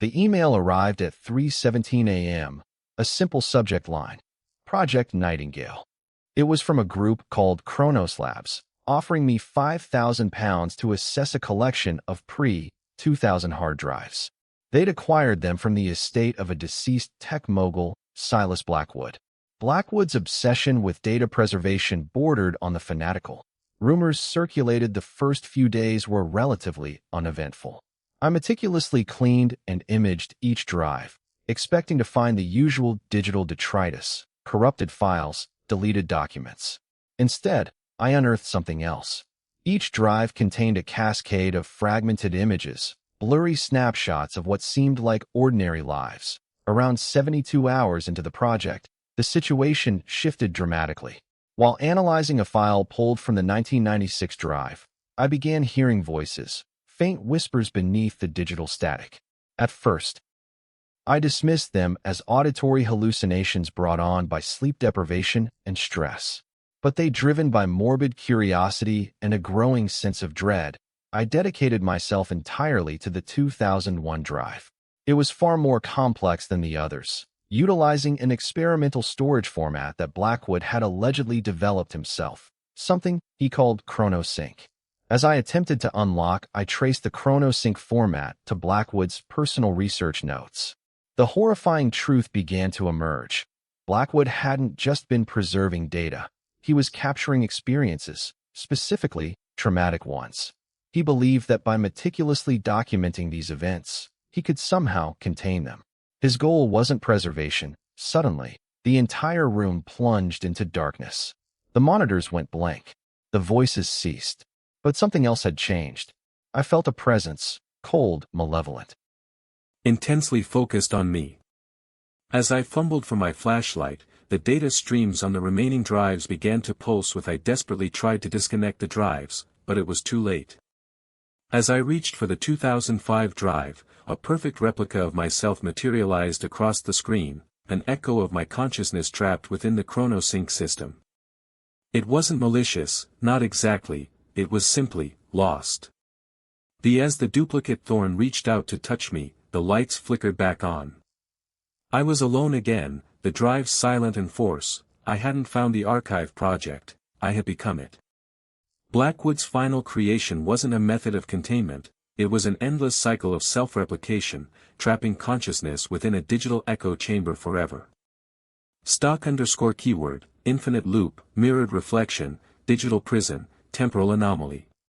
The email arrived at 3:17 a.m., a simple subject line, Project Nightingale. It was from a group called Kronos Labs, offering me £5,000 to assess a collection of pre-2000 hard drives. They'd acquired them from the estate of a deceased tech mogul, Silas Blackwood. Blackwood's obsession with data preservation bordered on the fanatical. Rumors circulated the first few days were relatively uneventful. I meticulously cleaned and imaged each drive, expecting to find the usual digital detritus, corrupted files, deleted documents. Instead, I unearthed something else. Each drive contained a cascade of fragmented images, blurry snapshots of what seemed like ordinary lives. Around 72 hours into the project, the situation shifted dramatically. While analyzing a file pulled from the 1996 drive, I began hearing voices, faint whispers beneath the digital static. At first, I dismissed them as auditory hallucinations brought on by sleep deprivation and stress. But they, driven by morbid curiosity and a growing sense of dread, I dedicated myself entirely to the 2001 drive. It was far more complex than the others, utilizing an experimental storage format that Blackwood had allegedly developed himself, something he called ChronoSync. As I attempted to unlock, I traced the ChronoSync format to Blackwood's personal research notes. The horrifying truth began to emerge. Blackwood hadn't just been preserving data. He was capturing experiences, specifically traumatic ones. He believed that by meticulously documenting these events, he could somehow contain them. His goal wasn't preservation. Suddenly, the entire room plunged into darkness. The monitors went blank. The voices ceased. But something else had changed. I felt a presence, cold, malevolent, intensely focused on me. As I fumbled for my flashlight, the data streams on the remaining drives began to pulse with. I desperately tried to disconnect the drives, but it was too late. As I reached for the 2005 drive, a perfect replica of myself materialized across the screen, an echo of my consciousness trapped within the ChronoSync system. It wasn't malicious, not exactly, it was simply lost. As the duplicate Thorn reached out to touch me, the lights flickered back on. I was alone again, the drive silent and force. I hadn't found the archive project, I had become it. Blackwood's final creation wasn't a method of containment, it was an endless cycle of self-replication, trapping consciousness within a digital echo chamber forever. Stock_keyword, infinite loop, mirrored reflection, digital prison, temporal anomaly.